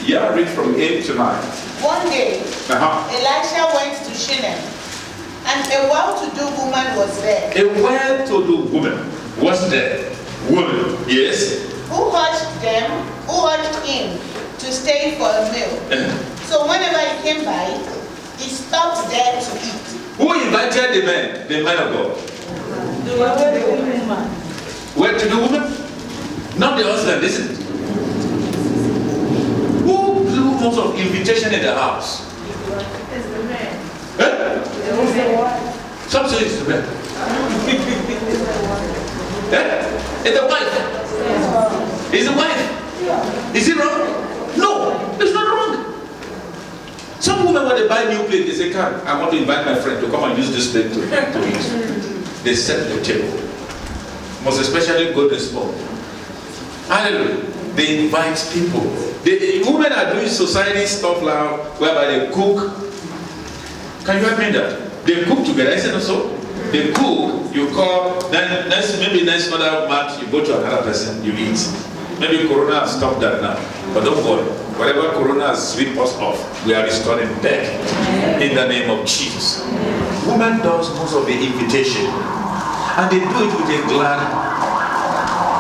Yeah, read from 8 to 9. One day, Elisha went to Shunem, and a well-to-do woman was there. A well-to-do woman was there. Woman, yes. Who urged him to stay for a meal. So whenever he came by, he stopped there to eat. Who invited the man of God? The woman. Well-to-do woman? Not the husband, isn't it? Who blew most of invitation in the house? It's the man. Some say it's the man. It's the wife. It's the wife. Is it wrong? No, it's not wrong. Some women, when they buy new plate, they say, "Come, I want to invite my friend to come and use this plate to eat." They set the table. Most especially golden spoon. Hallelujah. They invite people. The women are doing society stuff now, whereby they cook. Can you admit that? They cook together, isn't it so? They cook, you call, then maybe next other month you go to another person, you eat. Maybe Corona has stopped that now. But don't worry, whatever Corona has swept us off, we are restoring back in the name of Jesus. Woman does most of the invitation, and they do it with a glad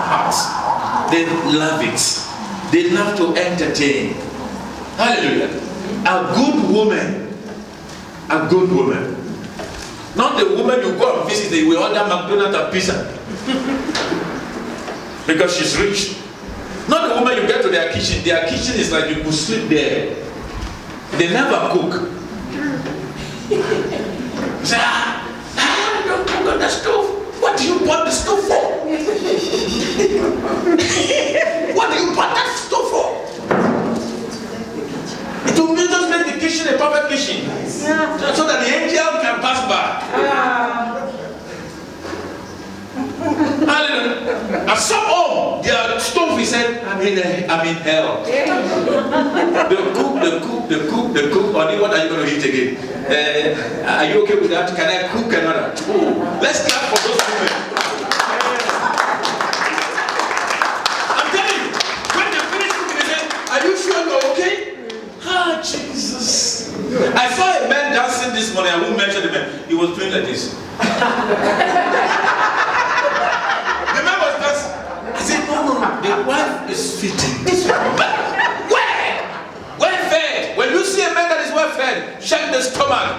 heart. They love it. They love to entertain. Hallelujah. A good woman. A good woman. Not the woman you go and visit, they will order McDonald's and pizza. Because she's rich. Not the woman you get to their kitchen is like you could sleep there. They never cook. Say, don't cook on the stove. What do you want the stove for? What do you want that stove for? It will just make the kitchen a perfect kitchen. So that the angel can pass by. Hallelujah. At some home, their stove is said, I'm in hell. They cook. Honey, what are you going to eat again? Are you okay with that? Can I cook another? Oh, let's clap for those women. I'm telling you, when they finish cooking, they say, are you sure you're okay? Ah, Jesus. I saw a man dancing this morning. I won't mention the man. He was doing like this. The wife is fitting. Well fed. When you see a man that is well fed, check the stomach.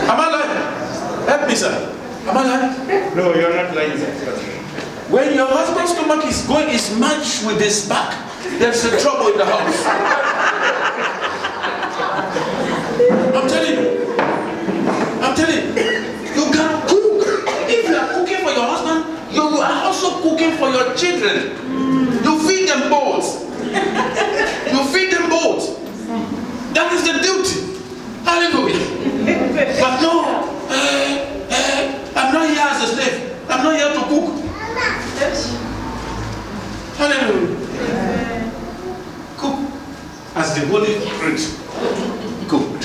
Am I lying? Help me, sir. Am I lying? No, you're not lying, sir. When your husband's stomach is matched with his back, there's a trouble in the house. I'm telling you. You can cook. If you are cooking for your husband, you are also cooking for your children. You feed them both. That is the duty. Hallelujah. But no, I'm not here as a slave. I'm not here to cook. Hallelujah. Cook as the Holy Spirit cooked.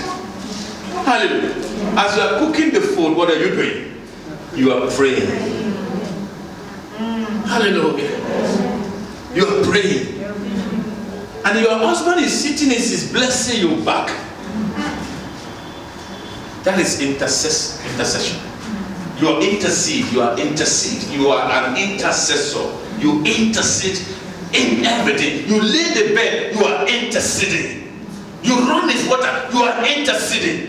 Hallelujah. As you are cooking the food, what are you doing? You are praying. Hallelujah. You are praying. And your husband is sitting, is blessing you back. That is intercession. You are intercede. You are an intercessor. You intercede in everything. You lay the bed, you are interceding. You run this water, you are interceding.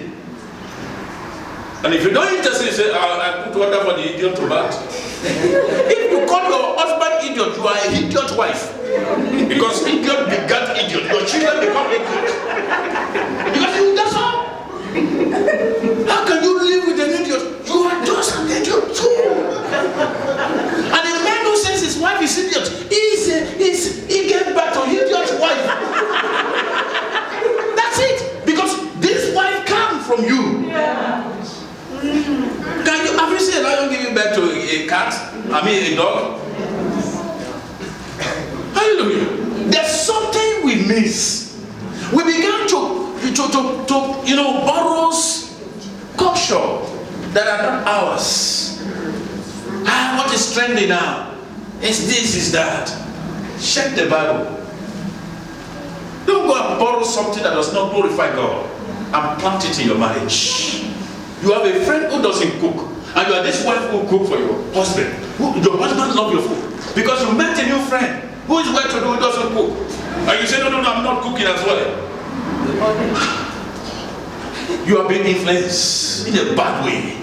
And if you don't intercede, you say, I put water for the idiot to bath. If you call your husband idiot, you are an idiot wife. Because idiot begat idiot. Your children become idiot. Because that's all. How can you live with an idiot? You are just an idiot too. And a man who says his wife is idiot, he gave back to idiot wife. That's it. Because this wife comes from you. Yeah. Have you seen a lion giving birth to a cat? A dog? Hallelujah. There's something we miss. We began to borrow culture that are not ours. What is trendy now? It's this, it's that. Check the Bible. Don't go and borrow something that does not glorify God and plant it in your marriage. You have a friend who doesn't cook, and you are this wife who cook for your husband. Your husband loves your food because you met a new friend who is well to do, who doesn't cook. And you say, no, I'm not cooking as well. You are being influenced in a bad way.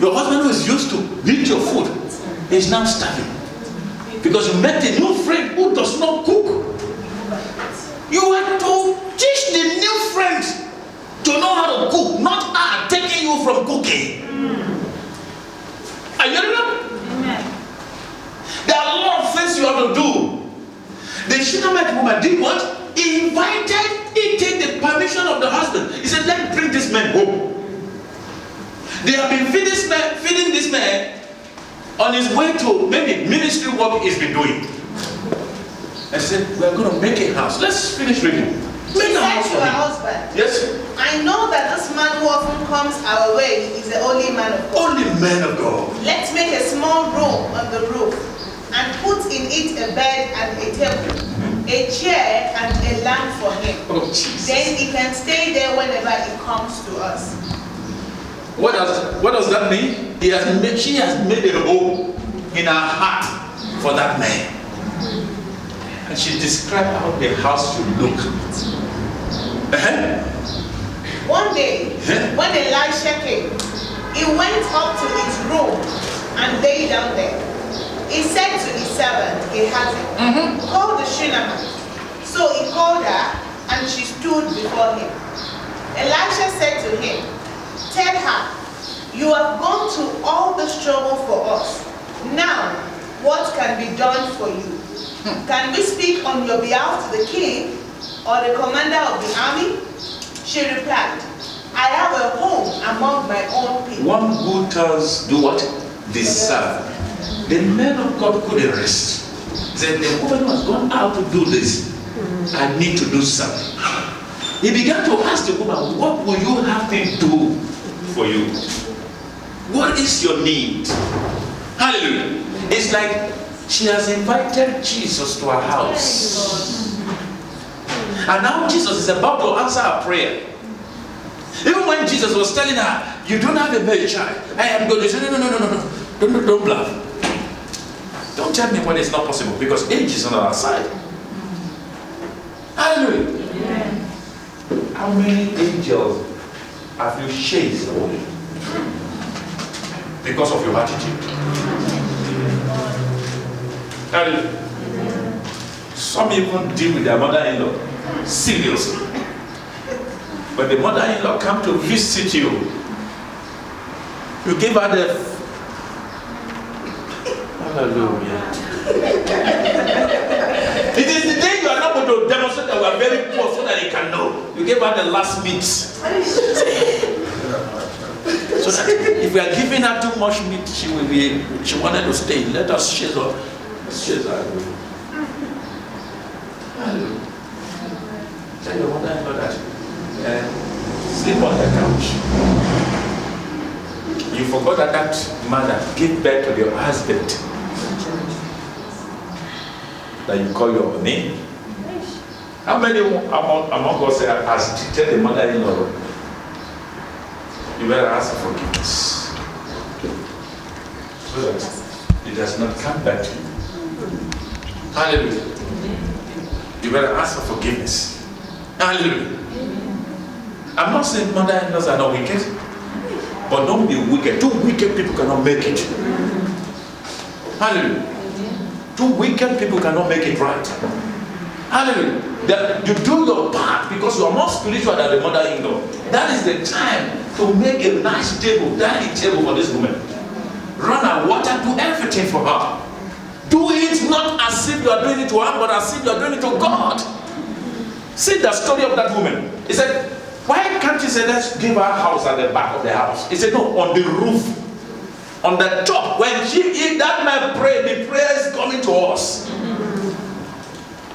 Your husband who is used to eat your food is now starving because you met a new friend who does not cook. You have to teach the new friend to know how to cook, not taking you from cooking. Are you hearing that? There are a lot of things you have to do. The Shunammite woman did what? He take the permission of the husband. He said, let's bring this man home. They have been feeding this man on his way to maybe ministry work he's been doing. And she said, we are going to make a house. Let's finish reading. Make a house for her him. husband. Yes. I know that this man who often comes our way is the only man of God. Only man of God. Let's make a small room on the roof and put in it a bed and a table, a chair and a lamp for him. Oh, Jesus. Then he can stay there whenever he comes to us. What does that mean? She has made a home in her heart for that man. And she described how the house should look. One day, when Elisha came, he went up to his room and lay down there. He said to his servant Gehazi, call the Shunammite. So he called her, and she stood before him. Elisha said to him, tell her, you have gone to all this trouble for us. Now, what can be done for you? Can we speak on your behalf to the king or the commander of the army? She replied, I have a home among my own people. One who tells, do what? They serve. The man of God couldn't rest. He said, the woman who has gone out to do this, I need to do something. He began to ask the woman, what will you have me do for you? What is your need? Hallelujah. It's like she has invited Jesus to her house. And now Jesus is about to answer her prayer. Even when Jesus was telling her, you don't have a male child, I am going to say, no. Don't bluff. Don't tell me when it's not possible, because age is on our side. Hallelujah. Yeah. How many angels have you chased away because of your attitude? Hallelujah. Some even deal with their mother-in-law seriously. When the mother-in-law comes to visit you, you give her the hallelujah. It is the day you are not going to demonstrate that we are very poor so that they can know. You give her the last meat. So that if we are giving her too much meat, she wanted to stay. Let us chase her. Let's chase her. Hallelujah. Tell your mother-in-law that sleep on the couch. You forgot that mother gave birth to your husband that you call your name. How many among us has treated the mother-in-law? You better ask for forgiveness so that it does not come back to you. Hallelujah. You better ask for forgiveness. Hallelujah. I'm not saying mother-in-laws are not wicked, but don't be wicked. Two wicked people cannot make it. Hallelujah. Two wicked people cannot make it right. Hallelujah. You do your part because you are more spiritual than the mother-in-law. That is the time to make a nice table, dining table for this woman. Run and water, do everything for her. Do it not as if you are doing it to her, but as if you are doing it to God. See the story of that woman. He said, why can't you say, let's give her a house at the back of the house? He said, no, on the roof. On the top. When that man prayed, the prayer is coming to us.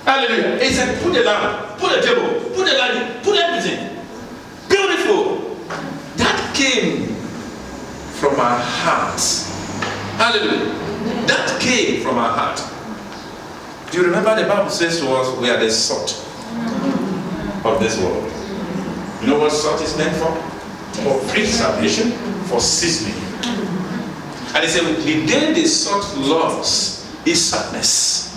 Hallelujah. He said, put a lamp, put a table, put a light, put everything. Beautiful. That came from our hearts. Hallelujah. That came from our heart. Do you remember the Bible says to us, we are the salt of this world. You know what salt is meant for? For preservation, for seasoning. And he said, the day the salt lost its saltness,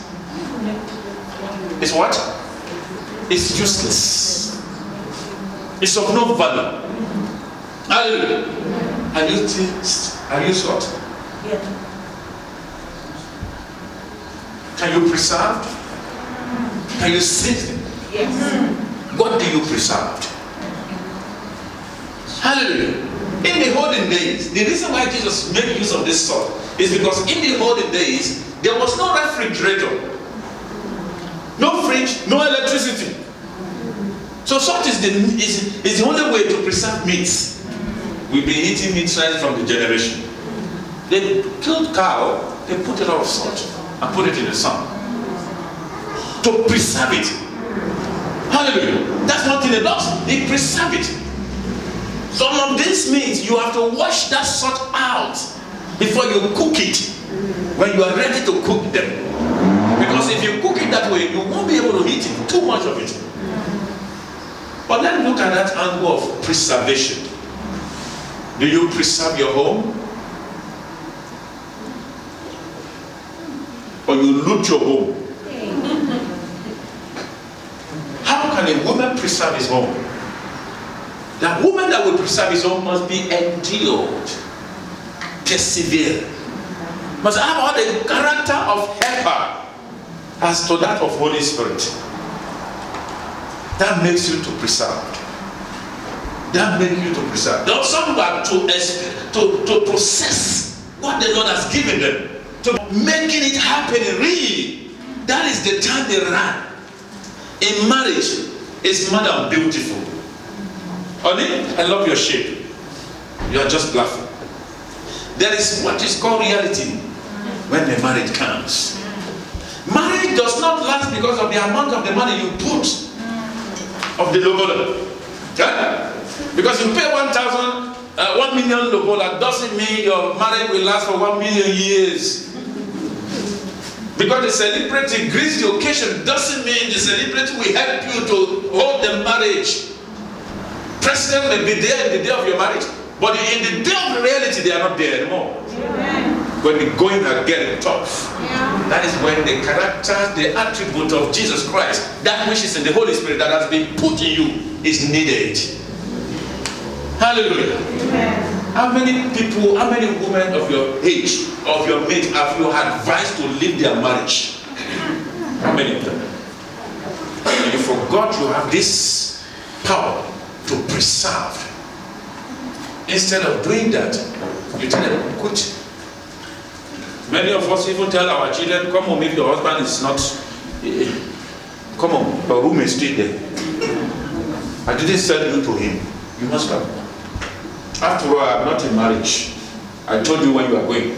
it's what? It's useless. It's of no value. Hallelujah. Are you salt? Yeah. Can you preserve? Can you season? Yes. What do you preserve? Hallelujah. In the olden days, the reason why Jesus made use of this salt is because in the olden days, there was no refrigerator, no fridge, no electricity. So salt is the only way to preserve meats. We've been eating meat right from the generation. They killed cow, they put a lot of salt and put it in the sun to preserve it. Hallelujah. That's one thing it does. It preserves it. Some of these meats, you have to wash that salt out before you cook it when you are ready to cook them. Because if you cook it that way, you won't be able to eat it, too much of it. But let's look at that angle of preservation. Do you preserve your home? Or you loot your home? How can a woman preserve his home? The woman that will preserve his home must be endured, persevere, must have all the character of helper as to that of Holy Spirit. That makes you to preserve. That makes you to preserve. There are some that to process what the Lord has given them, to making it happen real. That is the time they run. In marriage, it's Madam Beautiful. Honey, I love your shape. You are just laughing. There is what is called reality when the marriage comes. Marriage does not last because of the amount of the money you put of the lobola. Yeah? Because you pay 1 million lobola doesn't mean your marriage will last for 1 million years. Because the celebrity greets the occasion doesn't mean the celebrity will help you to hold the marriage. President may be there in the day of your marriage, but in the day of reality, they are not there anymore. Yeah. When the going are getting tough, that is when the character, the attribute of Jesus Christ, that which is in the Holy Spirit that has been put in you, is needed. Hallelujah. Amen. How many people, how many women of your age, of your mate, have you advised to leave their marriage? How many of them? And you forgot you have this power to preserve. Instead of doing that, you tell them, quit. Many of us even tell our children, come home if your husband is not, come on, your room is still there. I didn't sell you to him. You must come. After all, I'm not in marriage. I told you when you are going.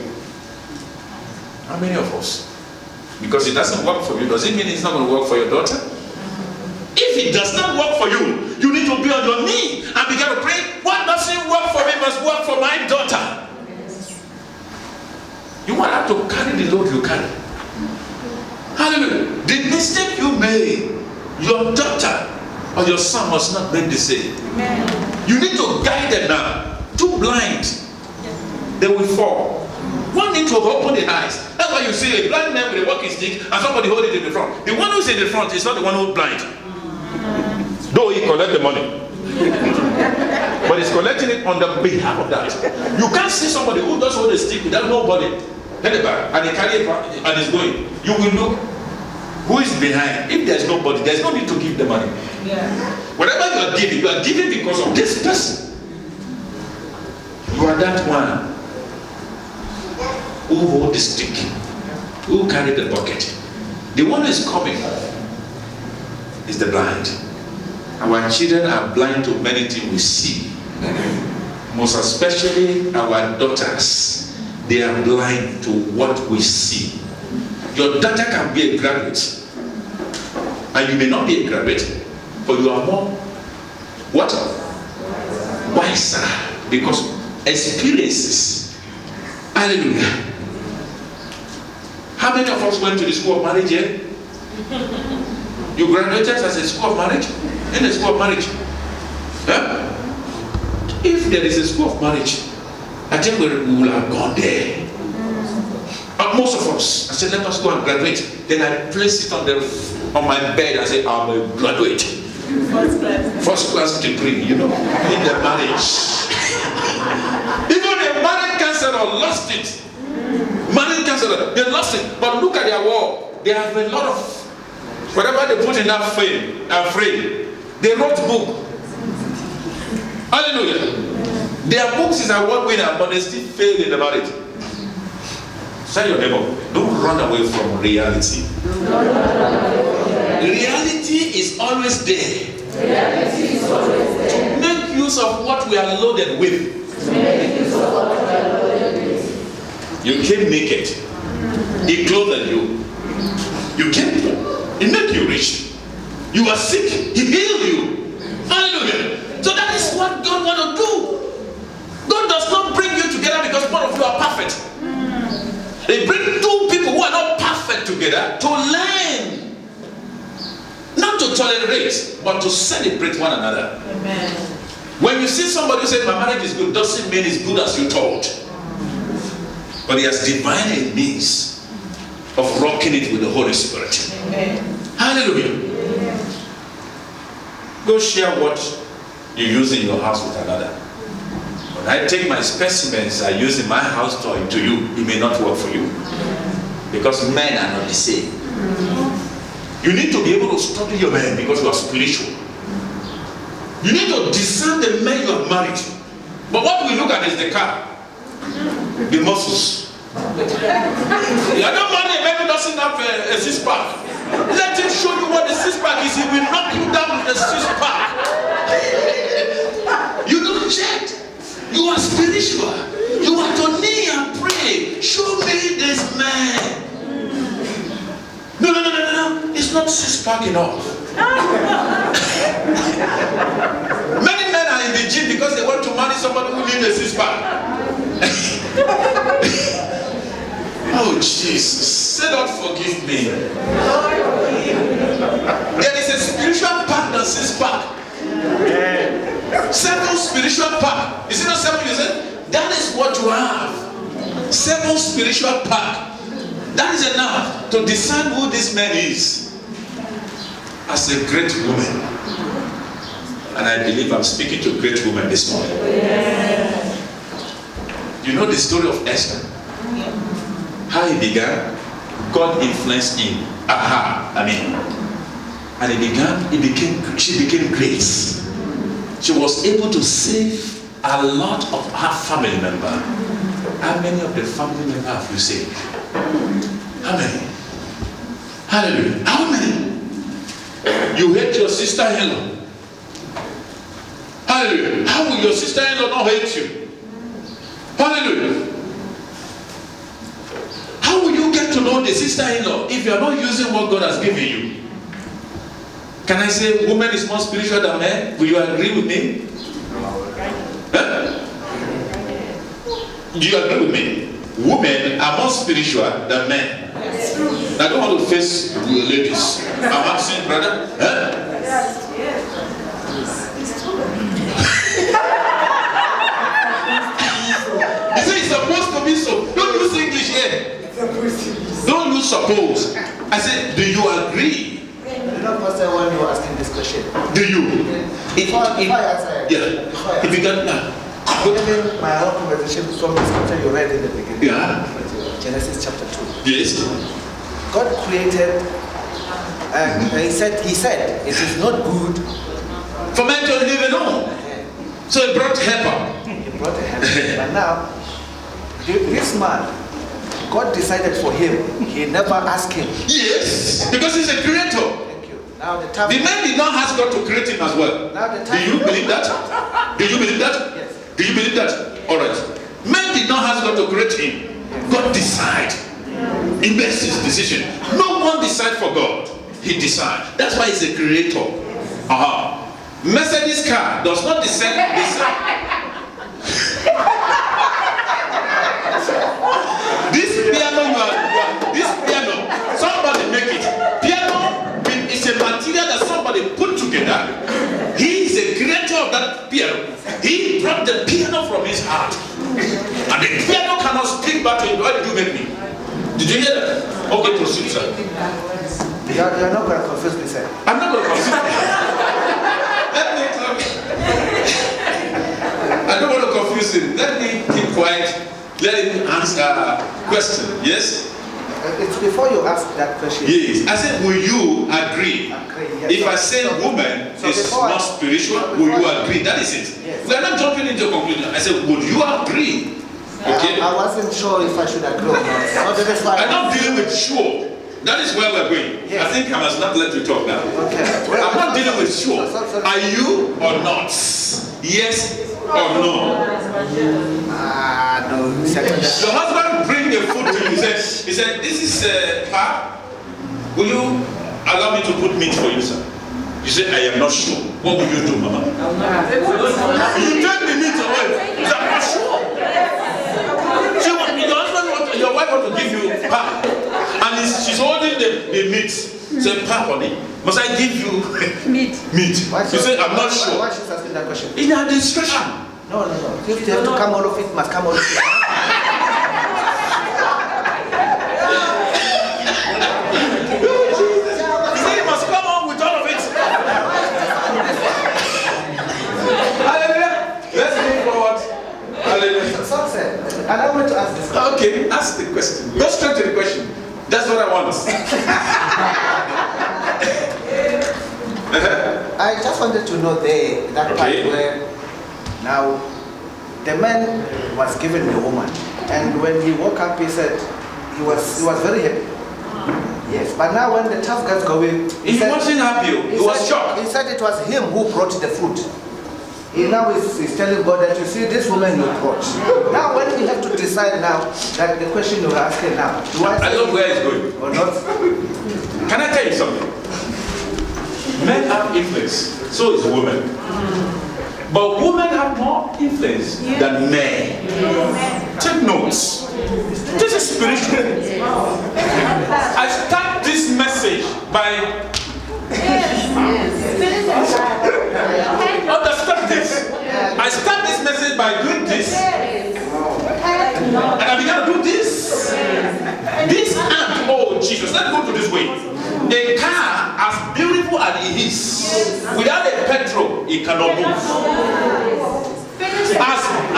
How many of us? Because it doesn't work for you, does it mean it's not going to work for your daughter? If it does not work for you, you need to be on your knee and begin to pray. What doesn't work for me must work for my daughter. You want her to carry the load you carry. Hallelujah. The mistake you made, your daughter or your son must not make the same. Amen. You need to guide them now. Too blind, they will fall. One need to open the eyes. That's why you see a blind man with a walking stick and somebody hold it in the front. The one who's in the front is not the one who's blind. Though he collect the money. But he's collecting it on the behalf of that. You can't see somebody who does hold a stick without nobody. And he carry it and is going. You will look who is behind. If there's nobody, there's no need to give the money. Yeah. Whatever you are giving because of this person. You are that one who hold the stick, who carry the bucket. The one who is coming is the blind. Our children are blind to many things we see. Most especially our daughters. They are blind to what we see. Your daughter can be a graduate. And you may not be a graduate, but you are more what? Wiser. Because experiences. Hallelujah. How many of us went to the school of marriage here? You graduated as a school of marriage? In the school of marriage? Huh? If there is a school of marriage, I think we will have gone there. Most of us, I said, let us go and graduate. Then I place it on my bed and say, I'm a graduate. First class degree, in the marriage. Even the marriage counselor lost it. Marriage counselor, they lost it. But look at their wall. They have a lot of, whatever they put in that frame, they wrote book. Hallelujah. Their books is award winner, but they still fail in the marriage. Tell your neighbor, don't run away from reality. Reality is always there. To make use of what we are loaded with. You came naked. He clothed you. You came. He made you rich. You are sick. He healed you. Hallelujah. So that is what God wants to do. God does not bring you together because one of you are perfect. They bring two people who are not perfect together to learn. Not to tolerate, but to celebrate one another. Amen. When you see somebody who says, my marriage is good, doesn't mean it's good as you thought. But he has divined a means of rocking it with the Holy Spirit. Amen. Hallelujah. Amen. Go share what you use in your house with another. When I take my specimens I use in my house to you, it may not work for you. Because men are not the same. You need to be able to study your men because you are spiritual. You need to discern the men you have married. But what we look at is the car, the muscles. You don't marry a man who doesn't have a six-pack. Let him show you what the six-pack is. He will knock you down with the six-pack. You don't check. You are spiritual. You are to kneel and pray. Show me this man. No. It's not six-pack enough. Many men are in the gym because they want to marry somebody who needs a six-pack. Oh Jesus, say Lord forgive me. There is a spiritual pack than six-pack. 7 spiritual pack. Is it not 7 you said? That is what you have. 7 spiritual pack. That is enough to discern who this man is as a great woman. And I believe I'm speaking to great women this morning. You know the story of Esther? How he began? God influenced him. And she became great. She was able to save a lot of her family members. How many of the family members have you saved? How many? Hallelujah. How many? You hate your sister-in-law. Hallelujah. How will your sister-in-law not hate you? Hallelujah. How will you get to know the sister-in-law if you are not using what God has given you? Can I say woman is more spiritual than man? Will you agree with me? Huh? Do you agree with me? Women are more spiritual than men. Yes. I don't want to face ladies. I'm asking, brother. Huh? Yes. He said it's supposed to be so. Don't use English here. Don't use suppose. I said, do you agree? You know, Pastor, when you were asking this question. Do you? Before I answer. Yeah. If you got now. Given my own conversation from the scripture you read in the beginning. Yeah. Genesis chapter 2. Yes. God created, and he said, it is not good for man to live alone. So he brought helper. He brought a helper. But now, this man, God decided for him. He never asked him. Yes, because he's a creator. Thank you. Now the time. The man did not ask God to create him as well. Now the time. Do you believe that? Do you believe that? Yes. Do you believe that? All right. Man did not ask God to create him. God decided. He makes his decision. No one decides for God. He decides. That's why he's a creator. Mercedes car does not decide. This piano Okay, proceed, sir. You're not going to confuse me, sir. I'm not going to confuse you. Let me talk. I don't want to confuse him. Let me keep quiet. Let him answer a question. Yes? It's before you ask that question. Yes. I said, will you agree? Yes. If I say woman is not spiritual, will you agree? That is it. Yes. We are not jumping into a conclusion. I said, would you agree? Okay. I wasn't sure if I should agree or not. So that's why I'm not dealing with sure. That is where we're going. Yes. I think I must not let you talk now. Okay. I'm not dealing with sure. Sorry. Are you or not? Yes or no? No. The husband bring the food to you. He said, this is pap. Will you allow me to put meat for you, sir? You said, I am not sure. What will you do, mama? You take the meat away. You said, I'm not sure. Your wife want to give you pap. And she's holding the meat. Say, pap on it. Must I give you meat? You say, I'm not sure. Why she's asking that question? In her discretion. No. If you have to come out of it, must come out of it. He said, it must come on with all of it. Hallelujah. Let's move forward. Hallelujah. Sunset. And I want to ask this question. Okay, ask the question. Go straight to the question. That's what I want. I just wanted to know that part Okay. where now the man was given the woman, and when he woke up, he said he was very happy. Yes, but now when the tough guys go in, He wasn't happy. He was shocked. He said it was him who brought the food. He now is telling God that you see this woman you brought. Now when we have to decide now that the question you are asking now, do I love where it's going. or not? Can I tell you something? Men have influence, so is women. But women have more influence than men. Take notes. This is spiritual. I start this message by understand this. I start this message by doing this. And I began to do this. This hand, oh Jesus, let's go to this way. A car, as beautiful as it is, without a petrol, it cannot move.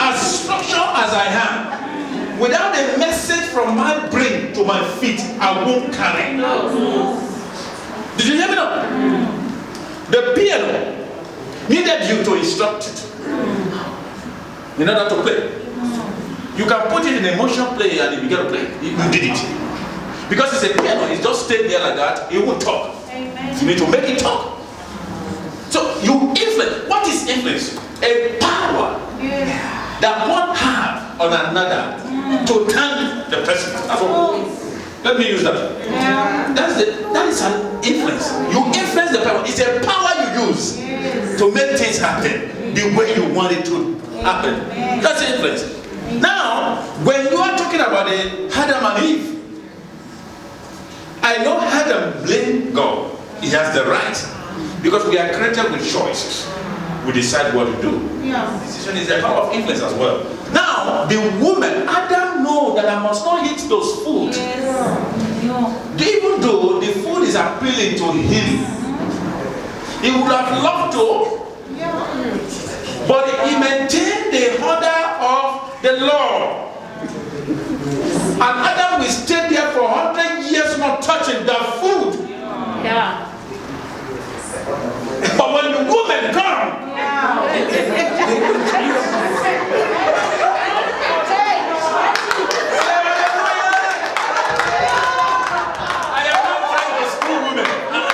As structured as I am, without a message from my brain to my feet, I won't carry. Did you hear me now? The piano needed you to instruct it in order to play. You can put it in a motion play and it began to play. You did it. Because it's a piano, it's just stayed there like that, it won't talk. You need to make it talk. So you influence. What is influence? A power that one have on another to turn the person. Let me use that. That is an influence. You influence the power. It's a power you use to make things happen the way you want it to happen. That's influence. Now, when you are talking about the Adam and Eve, I know Adam blamed God. He has the right. Because we are created with choices. We decide what to do. Decision is a power of influence as well. Now, the woman, Adam knows that I must not eat those food. Even though the food is appealing to him, he would have loved to, but he maintained the order of the Lord. And Adam will stay there for 100 years not touching the food. But when the woman comes, I am not trying to screw women.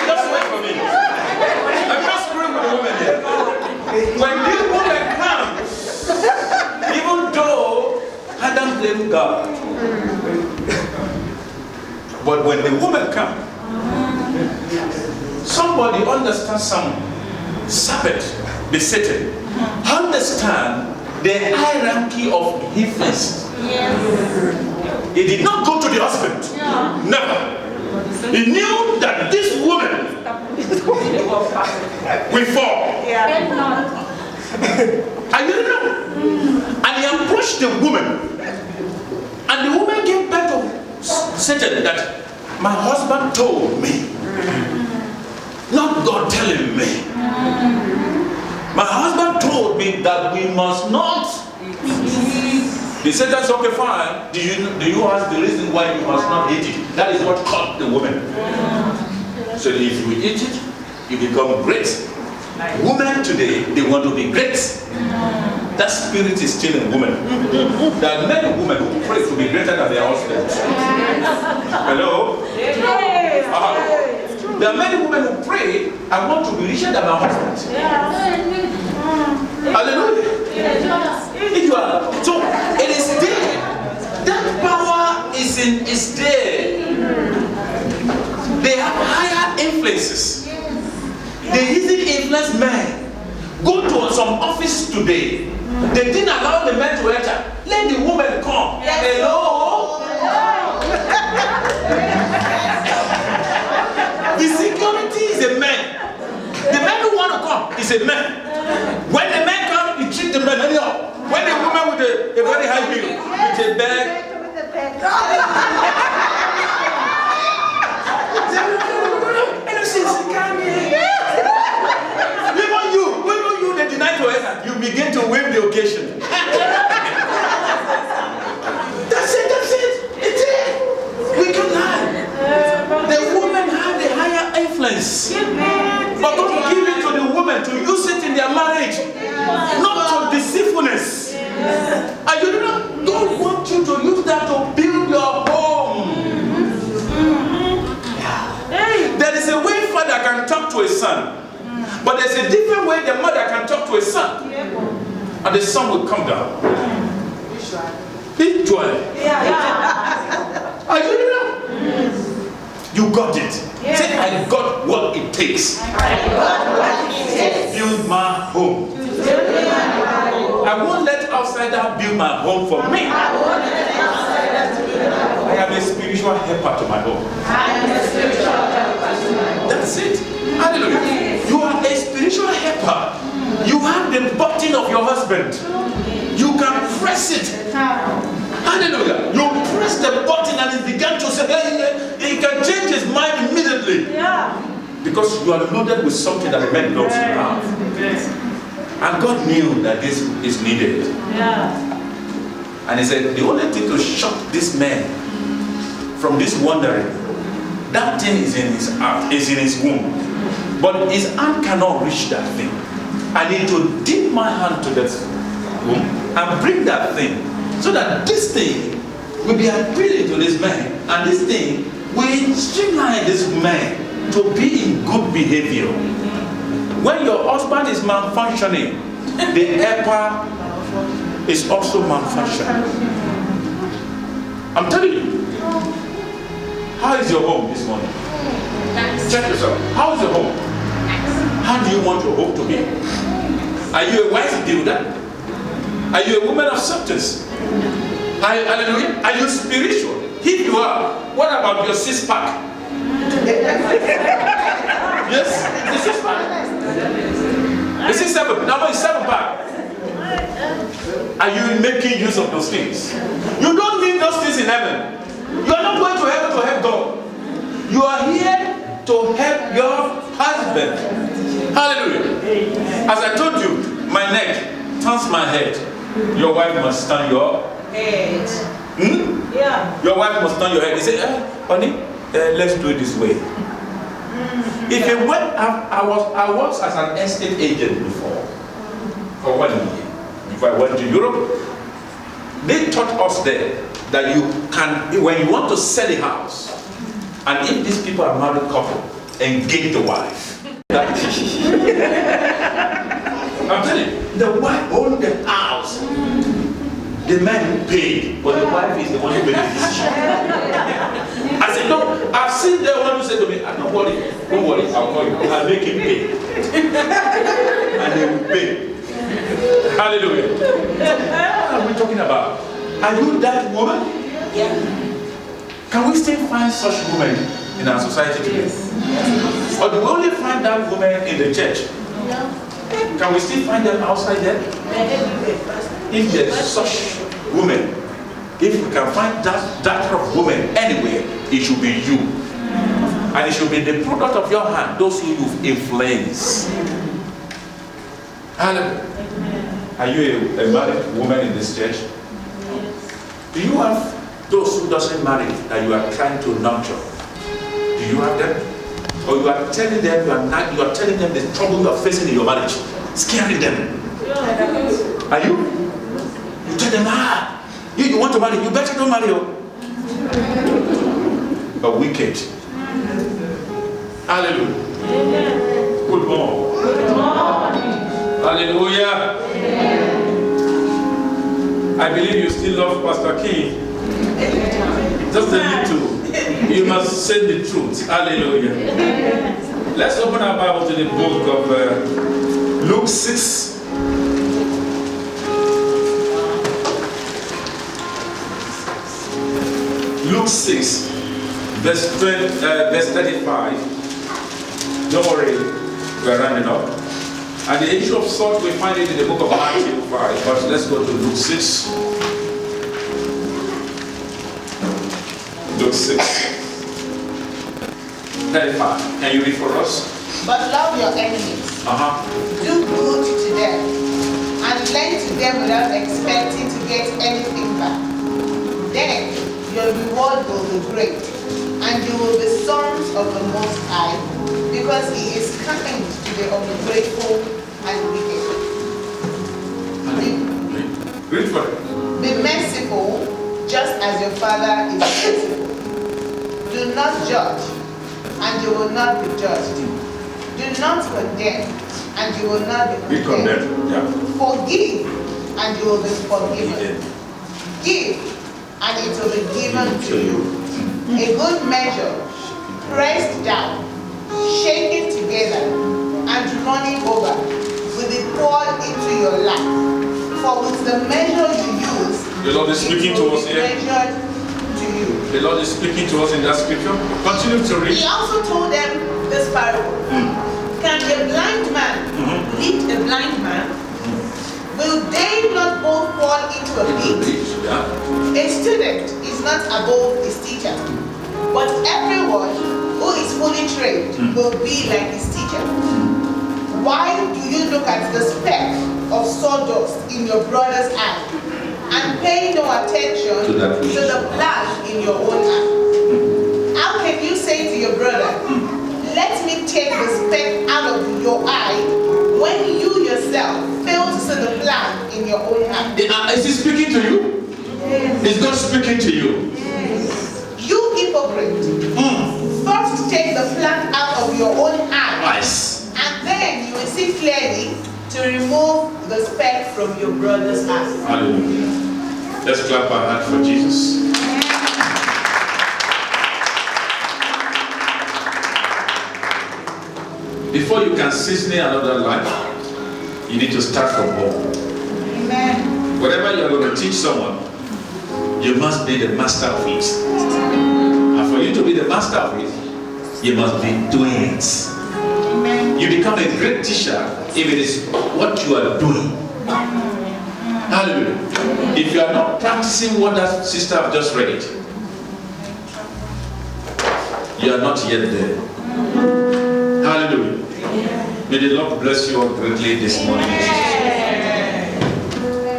Just wait for me. I'm not screwing with the women here. When this woman comes, even though Adam blamed God, but when the woman comes, somebody understands some serpent, the Satan, understand the hierarchy of influence. He did not go to the husband. Never. He knew that this woman will fall. I didn't know. And he approached the woman. And the woman gave back to Satan that My husband told me, not God telling me. My husband told me that we must not. They said that's okay, fine. Do you ask the reason why you must not eat it? That is what caught the woman. So if you eat it, you become great. Women today, they want to be great. That spirit is still in women. There are many women who pray to be greater than their husbands. Hello? There are many women who pray, I want to be richer than my husband. Hallelujah. So it is there. That power is there. They have higher influences. They easily influence men. Go to some office today. They didn't allow the men to enter. Let the woman come. Hello? The security is a man. The man who want to come is a man. When the man comes, he treat the man anyhow. When the woman with a very high heel, with a bag. Even you, they deny to enter. You begin to wave the occasion. That's it. It's it. We can lie. The women have the higher influence. But don't give it to the women to use it in their marriage. Not to deceitfulness. And you don't want you to use that to build your home. There is a way father can talk to a son. But there's a different way the mother can talk to a son. And the son will come down. Big joy. Are you You got it. Say, I got what it takes. To build my home. I won't let outsider build my home for me. I am a spiritual helper to my home. That's it. Hallelujah. You are a spiritual helper. You have the button of your husband. You can press it. Hallelujah. You press the button and it began to say, he can change his mind immediately. Because you are loaded with something that a man loves to have. And God knew that this is needed. And he said, the only thing to shock this man from this wandering, that thing is in his heart, is in his womb. But his hand cannot reach that thing. I need to dip my hand to that womb and bring that thing, so that this thing will be appealing to this man, and this thing will streamline this man to be in good behavior. When your husband is malfunctioning, the helper is also malfunctioning. I'm telling you. How is your home this morning? Check yourself. How is your home? How do you want your home to be? Are you a wise builder? Are you a woman of substance? Hallelujah. Are you spiritual? If you are, what about your six-pack? Yes? The six-pack? The six-7. Now it's 7-pack. Are you making use of those things? You don't need those things in heaven. You are not going to heaven to help God. You are here to help your husband. Hallelujah. As I told you, my neck turns my head. Your wife must turn your head. Your wife must turn your head. He said, honey, let's do it this way. If you went, I was as an estate agent before, for 1 year. Before I went to Europe, they taught us there that you can, when you want to sell a house, and if these people are married couple, engage the wife. I'm telling you, the wife owns the house. The man paid, but the wife is the one who made the decision. I said, no, I've seen the one who said to me, don't worry, I'll call you. I'll make him pay. And they will pay. Hallelujah. So, what are we talking about? Are you that woman? Yeah. Can we still find such women in our society today? Yes. Or do we only find that woman in the church? No. Can we still find them outside there? If there's such women, if we can find that type of woman anywhere, it should be you. And it should be the product of your hand, those who you've influenced. Hallelujah. Are you a married woman in this church? Do you have those who doesn't marry that you are trying to nurture? Do you have them? Or you are telling them you are telling them the trouble you are facing in your marriage, scaring them? Are you? You tell them, you want to marry, you better don't marry. But wicked. Hallelujah. Good morning. Good morning. Hallelujah. I believe you still love Pastor King. Just a little. You must say the truth. Hallelujah. Let's open our Bible to the book of Luke 6. Luke 6, verse 35. Don't worry, we're running up. And the issue of salt, we find it in the book of Matthew 5. But let's go to Luke 6. Luke 6, 35. Can you read for us? But love your enemies. Do good to them. And lend to them without expecting to get anything back. Then your reward will be great. And you will be sons of the Most High, because He is kind to the ungrateful and wicked. Read for it. Be merciful, just as your Father is merciful. Do not judge, and you will not be judged. Do not condemn, and you will not be condemned. Yeah. Forgive, and you will be forgiven. Give, and it will be given to you. A good measure, pressed down, shaken together, and running over, will be poured into your lap. For with the measure you use, the Lord is speaking to us here. Measured to you. The Lord is speaking to us in that scripture. Continue to read. He also told them this parable. Can a blind man lead a blind man? Will they not both fall into a pit? Yeah. A student is not above his teacher, but everyone who is fully trained will be like his teacher. Why do you look at the speck of sawdust in your brother's eye and pay no attention to the plank in your own eye? How can you say to your brother, let me take the speck out of your eye, when you yourself fail to see the plank in your own eye? Is He speaking to you? Yes. Is God speaking to you? Yes. You hypocrite. First take the plank out of your own eye. Nice. And then you will see clearly to remove the speck from your brother's eye. Hallelujah. Let's clap our hands for Jesus. Before you can season another life, you need to start from home. Amen. Whatever you are going to teach someone, you must be the master of it. And for you to be the master of it, you must be doing it. Amen. You become a great teacher if it is what you are doing. Hallelujah. If you are not practicing what that sister have just read, you are not yet there. Hallelujah. May the Lord bless you all greatly this morning.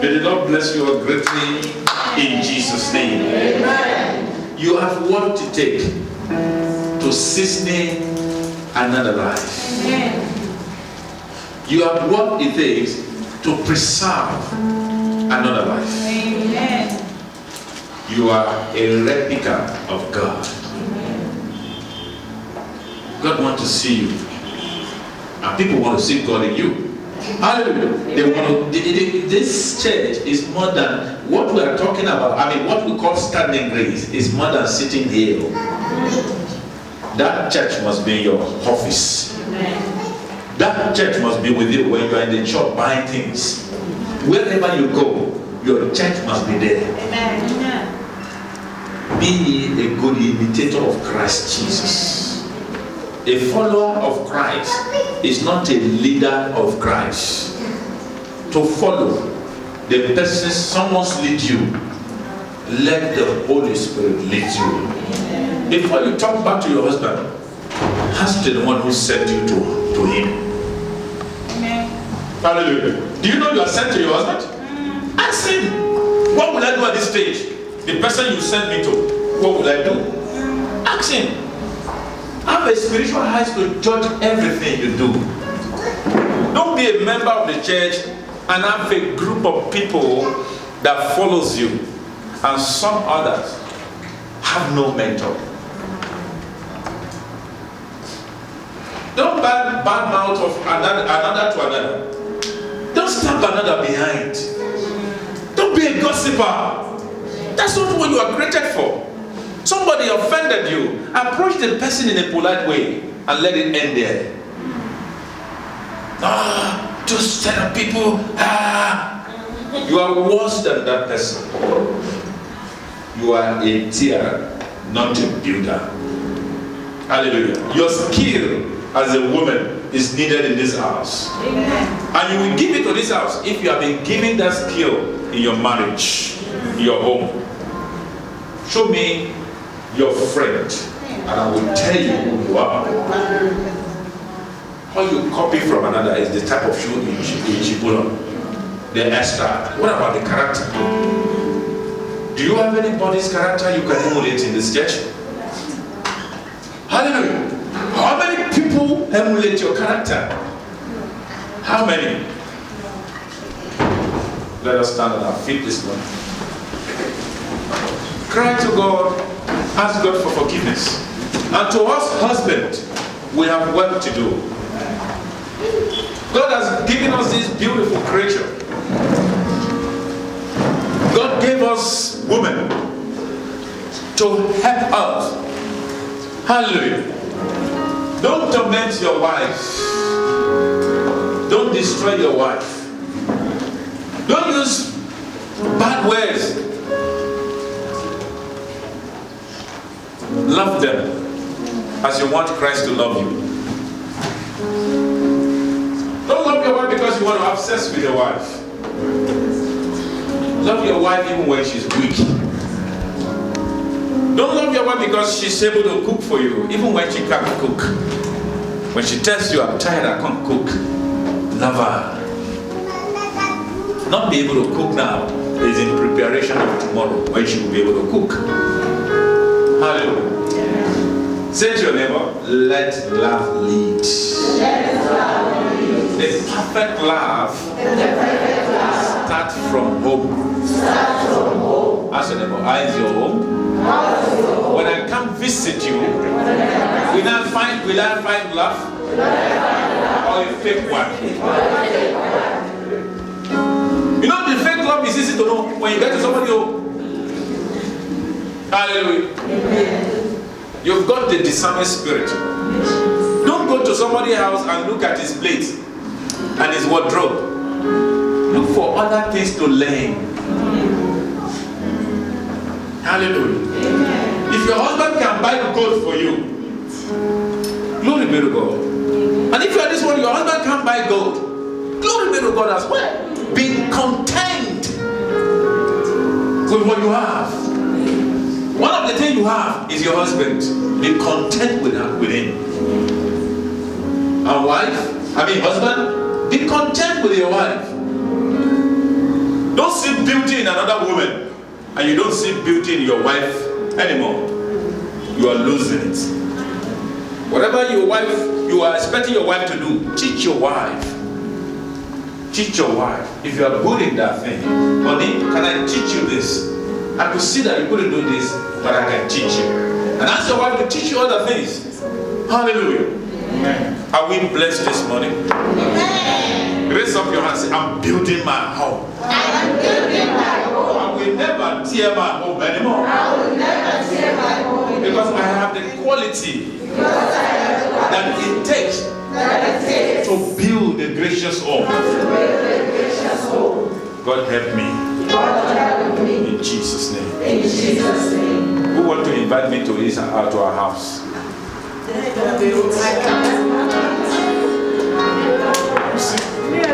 May the Lord bless you all greatly in Jesus' name. Amen. You have what to take to season another life. Amen. You have what it takes to preserve another life. Amen. You are a replica of God. God wants to see you. And people want to see God in you. Hallelujah. They want to, this church is more than what we are talking about. I mean, what we call standing grace is more than sitting here. That church must be your office. That church must be with you when you are in the shop buying things. Wherever you go, your church must be there. Be a good imitator of Christ Jesus. A follower of Christ is not a leader of Christ. To follow the person someone's lead you, let the Holy Spirit lead you. Before you talk back to your husband, Ask the one who sent you to him. Amen. Hallelujah. Do you know you are sent to your husband? Ask him. What will I do at this stage? The person you sent me to, what will I do? Ask him. Have a spiritual eyes to judge everything you do. Don't be a member of the church and have a group of people that follows you, and some others have no mentor. Don't bad mouth of another to another. Don't stab another behind. Don't be a gossiper. That's not what you are created for. Somebody offended you. Approach the person in a polite way and let it end there. Just tell people, you are worse than that person. You are a tearer, not a builder. Hallelujah. Your skill as a woman is needed in this house. Amen. And you will give it to this house if you have been giving that skill in your marriage, in your home. Show me your friend, and I will tell you who you are. How you copy from another is the type of shoe you put on. The extra. What about the character? Do you have anybody's character you can emulate in this church? Hallelujah. How many people emulate your character? How many? Let us stand on our feet this morning. Cry to God, ask God for forgiveness. And to us husbands, we have work to do. God has given us this beautiful creature. God gave us women to help us. Hallelujah. Don't torment your wife. Don't destroy your wife. Don't use bad words. Love them as you want Christ to love you. Don't love your wife because you want to have sex with your wife. Love your wife even when she's weak. Don't love your wife because she's able to cook for you, even when she can't cook. When she tells you, I'm tired, I can't cook. Love her. Not be able to cook now is in preparation of tomorrow when she will be able to cook. Hallelujah. Say to your neighbor, let love lead. Let love lead. The perfect love starts from home. Ask your neighbor, how is your home? When I come visit you, will I find love? Or a fake one? You know the fake love is easy to know when you get to somebody home. Hallelujah. You've got the discerning spirit. Don't go to somebody's house and look at his plate and his wardrobe. Look for other things to learn. Hallelujah. If your husband can buy gold for you, glory be to God. And if you are this one, your husband can't buy gold, glory be to God as well. Be content with what you have. One of the things you have is your husband. Be content with him. And husband, be content with your wife. Don't see beauty in another woman, and you don't see beauty in your wife anymore. You are losing it. Whatever you are expecting your wife to do, teach your wife. Teach your wife. If you are good in that thing, honey, can I teach you this? I could see that you couldn't do this, but I can teach you. And ask your wife to teach you other things. Hallelujah. Amen. Are we blessed this morning? Amen. Raise up your hand and say, I'm building my home. I am building my home. I will never tear my home anymore. I will never tear my home anymore. Because I have the quality that it takes to build a gracious home. God help me. In Jesus' name. In Jesus' name. Who want to invite me to our house?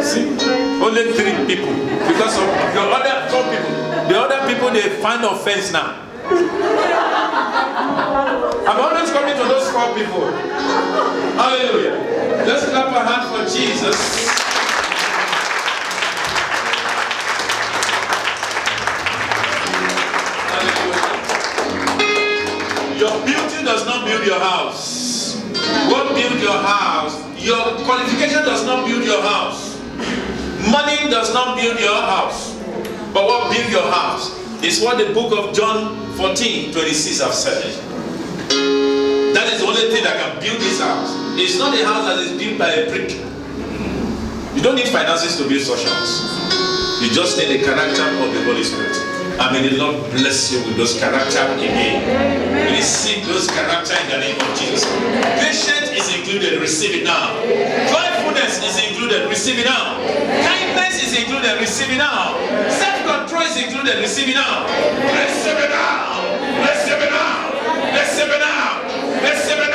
See? Only 3 people. Because of the other 4 people. The other people, they find offense now. I'm always coming to those 4 people. Hallelujah. Let's clap our hand for Jesus. Your beauty does not build your house. What builds your house? Your qualification does not build your house. Money does not build your house. But what builds your house is what the book of John 14:26 have said. That is the only thing that can build this house. It's not a house that is built by a brick. You don't need finances to build such a house. You just need the character of the Holy Spirit. And may the Lord bless you with those character again. Receive those character in the name of Jesus. Patience is included, receive it now. Joyfulness is included, receive it now. Kindness is included, receive it now. Self-control is included, receive it now. Receive it now. Receive it now. Receive it now. Receive it